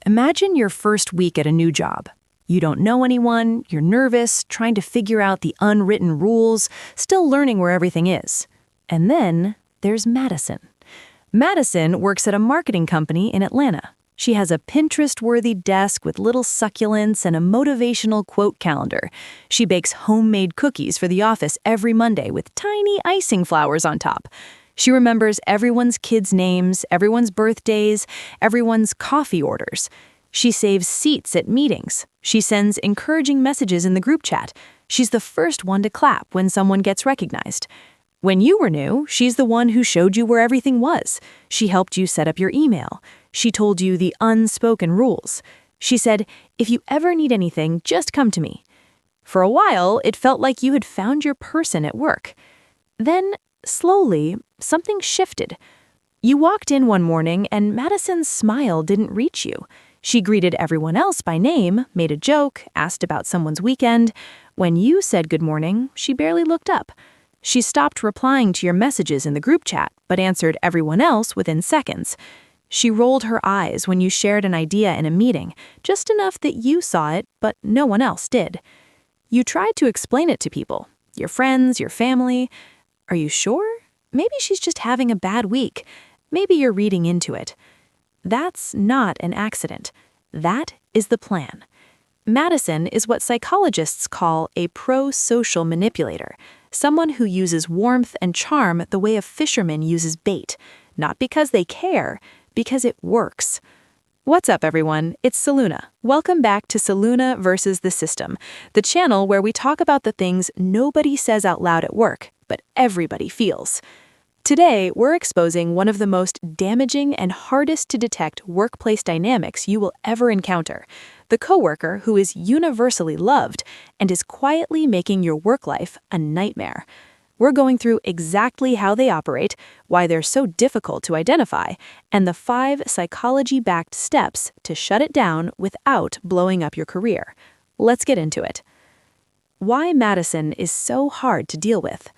Imagine your first week at a new job. You don't know anyone, you're nervous, trying to figure out the unwritten rules, still learning where everything is. And then there's Madison. Madison works at a marketing company in Atlanta. She has a Pinterest-worthy desk with little succulents and a motivational quote calendar. She bakes homemade cookies for the office every Monday with tiny icing flowers on top. She remembers everyone's kids' names, everyone's birthdays, everyone's coffee orders. She saves seats at meetings. She sends encouraging messages in the group chat. She's the first one to clap when someone gets recognized. When you were new, she's the one who showed you where everything was. She helped you set up your email. She told you the unspoken rules. She said, "If you ever need anything, just come to me." For a while, it felt like you had found your person at work. Then, slowly, something shifted. You walked in one morning and Madison's smile didn't reach you. She greeted everyone else by name, made a joke, asked about someone's weekend. When you said good morning, she barely looked up. She stopped replying to your messages in the group chat, but answered everyone else within seconds. She rolled her eyes when you shared an idea in a meeting, just enough that you saw it, but no one else did. You tried to explain it to people, your friends, your family. Are you sure? Maybe she's just having a bad week. Maybe you're reading into it. That's not an accident. That is the plan. Madison is what psychologists call a pro-social manipulator, someone who uses warmth and charm the way a fisherman uses bait, not because they care, because it works. What's up, everyone? It's Soluna. Welcome back to Soluna versus the System, the channel where we talk about the things nobody says out loud at work, but everybody feels. Today, we're exposing one of the most damaging and hardest to detect workplace dynamics you will ever encounter, the coworker who is universally loved and is quietly making your work life a nightmare. We're going through exactly how they operate, why they're so difficult to identify, and the 5 psychology-backed steps to shut it down without blowing up your career. Let's get into it. Why Madison is so hard to deal with.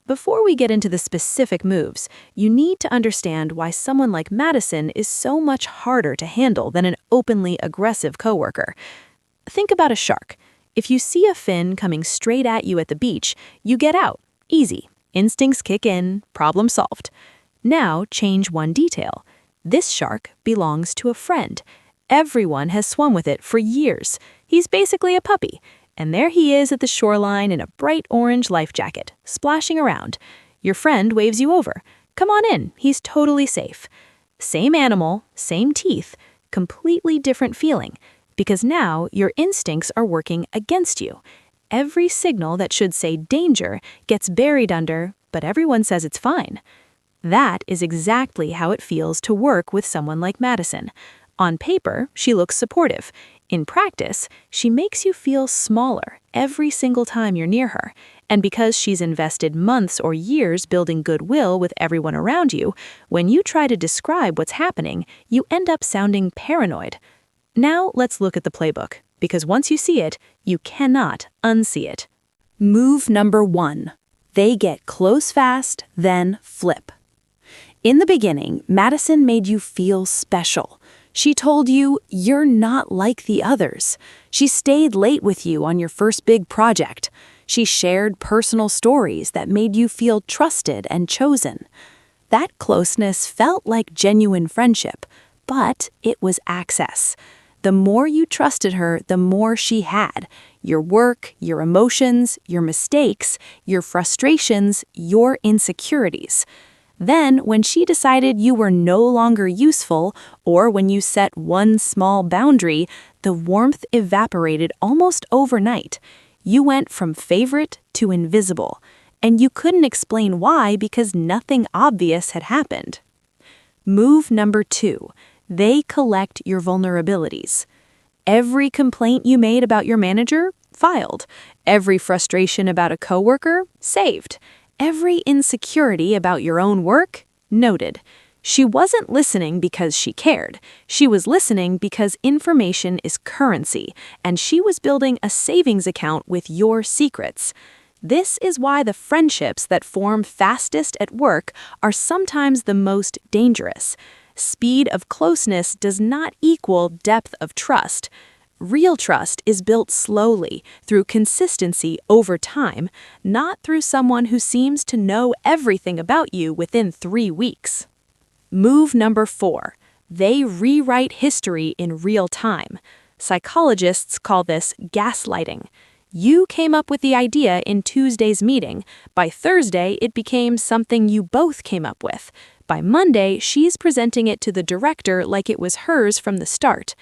Before we get into the specific moves, you need to understand why someone like Madison is so much harder to handle than an openly aggressive coworker. Think about a shark. If you see a fin coming straight at you at the beach, you get out. Easy. Instincts kick in, problem solved. Now change one detail. This shark belongs to a friend. Everyone has swum with it for years. He's basically a puppy. And there he is at the shoreline in a bright orange life jacket, splashing around. Your friend waves you over. Come on in, he's totally safe. Same animal, same teeth, completely different feeling, because now your instincts are working against you. Every signal that should say danger gets buried under, but everyone says it's fine. That is exactly how it feels to work with someone like Madison. On paper, she looks supportive. In practice, she makes you feel smaller every single time you're near her. And because she's invested months or years building goodwill with everyone around you, when you try to describe what's happening, you end up sounding paranoid. Now let's look at the playbook, because once you see it, you cannot unsee it. Move number 1. They get close fast, then flip. In the beginning, Madison made you feel special. She told you, you're not like the others. She stayed late with you on your first big project. She shared personal stories that made you feel trusted and chosen. That closeness felt like genuine friendship, but it was access. The more you trusted her, the more she had. Your work, your emotions, your mistakes, your frustrations, your insecurities. Then, when she decided you were no longer useful, or when you set one small boundary, the warmth evaporated almost overnight. You went from favorite to invisible, and you couldn't explain why because nothing obvious had happened. Move number 2. They collect your vulnerabilities. Every complaint you made about your manager, filed. Every frustration about a coworker, saved. Every insecurity about your own work, noted. She wasn't listening because she cared. She was listening because information is currency, and she was building a savings account with your secrets. This is why the friendships that form fastest at work are sometimes the most dangerous. Speed of closeness does not equal depth of trust. Real trust is built slowly, through consistency over time, not through someone who seems to know everything about you within 3 weeks. Move number 4. They rewrite history in real time. Psychologists call this gaslighting. You came up with the idea in Tuesday's meeting. By Thursday, it became something you both came up with. By Monday, she's presenting it to the director like it was hers from the start.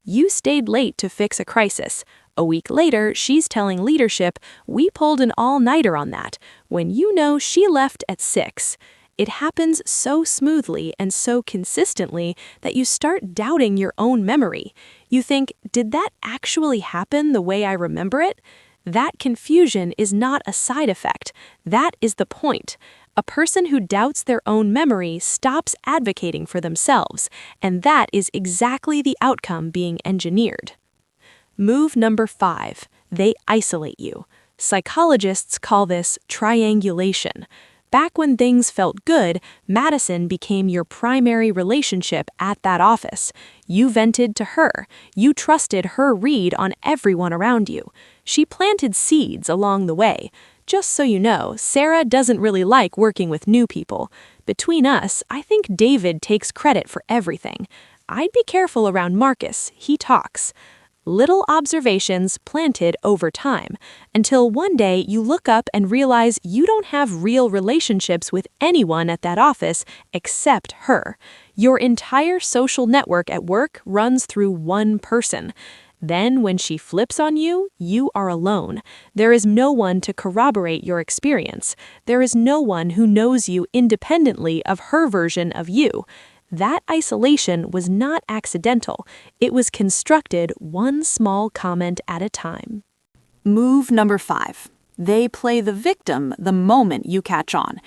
You stayed late to fix a crisis. A week later, she's telling leadership, "We pulled an all-nighter on that," when you know she left at 6. It happens so smoothly and so consistently that you start doubting your own memory. You think, did that actually happen the way I remember it? That confusion is not a side effect. That is the point. A person who doubts their own memory stops advocating for themselves, and that is exactly the outcome being engineered. Move number 5. They isolate you. Psychologists call this triangulation. Back when things felt good, Madison became your primary relationship at that office. You vented to her. You trusted her read on everyone around you. She planted seeds along the way. Just so you know, Sarah doesn't really like working with new people. Between us, I think David takes credit for everything. I'd be careful around Marcus, he talks. Little observations planted over time, until one day you look up and realize you don't have real relationships with anyone at that office except her. Your entire social network at work runs through one person. Then when she flips on you, you are alone. There is no one to corroborate your experience. There is no one who knows you independently of her version of you. That isolation was not accidental. It was constructed one small comment at a time. Move number 5. They play the victim the moment you catch on.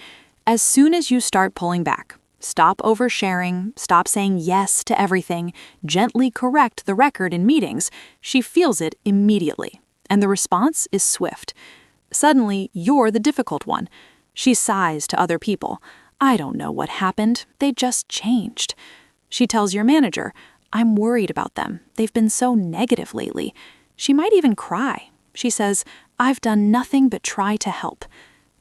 As soon as you start pulling back, stop oversharing, stop saying yes to everything, gently correct the record in meetings, she feels it immediately. And the response is swift. Suddenly, you're the difficult one. She sighs to other people. "I don't know what happened. They just changed." She tells your manager, "I'm worried about them. They've been so negative lately." She might even cry. She says, "I've done nothing but try to help."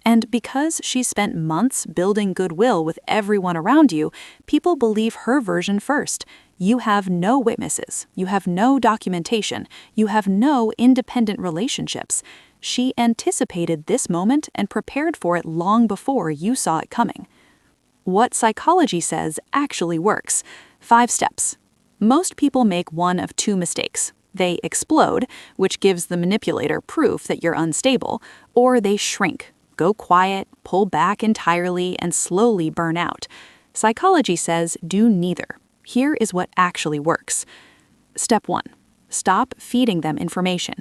And because she spent months building goodwill with everyone around you, people believe her version first. You have no witnesses. You have no documentation. You have no independent relationships. She anticipated this moment and prepared for it long before you saw it coming. What psychology says actually works. 5 steps. Most people make one of 2 mistakes. They explode, which gives the manipulator proof that you're unstable, or they shrink, go quiet, pull back entirely, and slowly burn out. Psychology says do neither. Here is what actually works. Step 1. Stop feeding them information.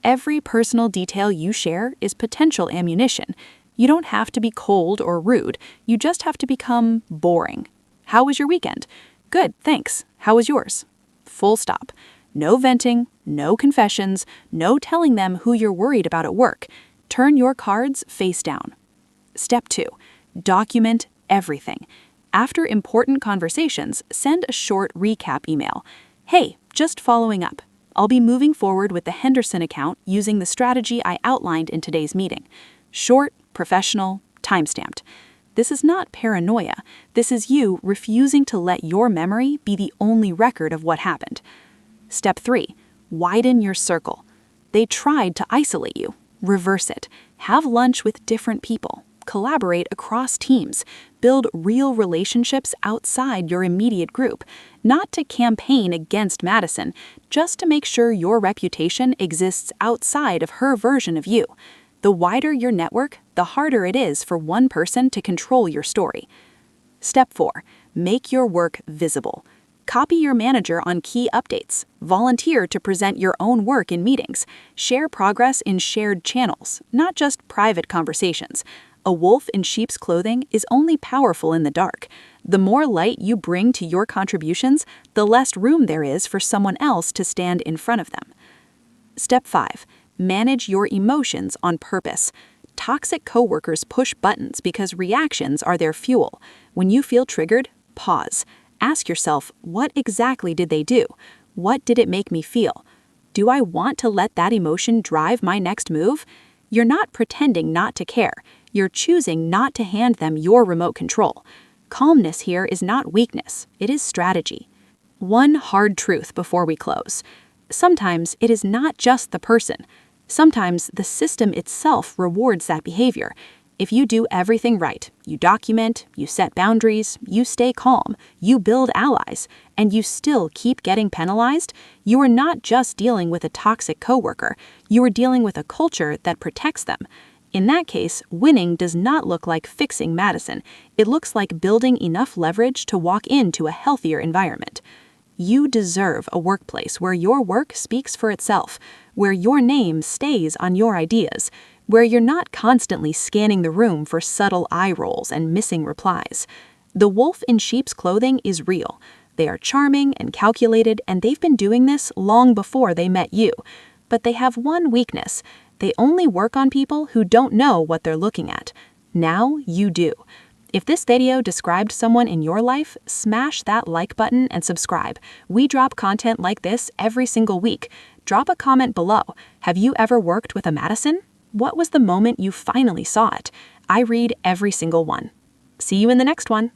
Every personal detail you share is potential ammunition. You don't have to be cold or rude. You just have to become boring. "How was your weekend?" "Good, thanks. How was yours?" Full stop. No venting, no confessions, no telling them who you're worried about at work. Turn your cards face down. Step 2. Document everything. After important conversations, send a short recap email. "Hey, just following up. I'll be moving forward with the Henderson account using the strategy I outlined in today's meeting." Short, professional, time-stamped. This is not paranoia. This is you refusing to let your memory be the only record of what happened. Step 3. Widen your circle. They tried to isolate you. Reverse it. Have lunch with different people. Collaborate across teams. Build real relationships outside your immediate group. Not to campaign against Madison, just to make sure your reputation exists outside of her version of you. The wider your network, the harder it is for one person to control your story. Step 4. Make your work visible. Copy your manager on key updates. Volunteer to present your own work in meetings. Share progress in shared channels, not just private conversations. A wolf in sheep's clothing is only powerful in the dark. The more light you bring to your contributions, the less room there is for someone else to stand in front of them. Step 5. Manage your emotions on purpose. Toxic coworkers push buttons because reactions are their fuel. When you feel triggered, pause. Ask yourself, what exactly did they do? What did it make me feel? Do I want to let that emotion drive my next move? You're not pretending not to care. You're choosing not to hand them your remote control. Calmness here is not weakness, it is strategy. One hard truth before we close. Sometimes it is not just the person. Sometimes the system itself rewards that behavior. If you do everything right, you document, you set boundaries, you stay calm, you build allies, and you still keep getting penalized, you are not just dealing with a toxic coworker, you are dealing with a culture that protects them. In that case, winning does not look like fixing Madison. It looks like building enough leverage to walk into a healthier environment. You deserve a workplace where your work speaks for itself, where your name stays on your ideas, where you're not constantly scanning the room for subtle eye rolls and missing replies. The wolf in sheep's clothing is real. They are charming and calculated, and they've been doing this long before they met you. But they have one weakness. They only work on people who don't know what they're looking at. Now you do. If this video described someone in your life, smash that like button and subscribe. We drop content like this every single week. Drop a comment below. Have you ever worked with a Madison? What was the moment you finally saw it? I read every single one. See you in the next one.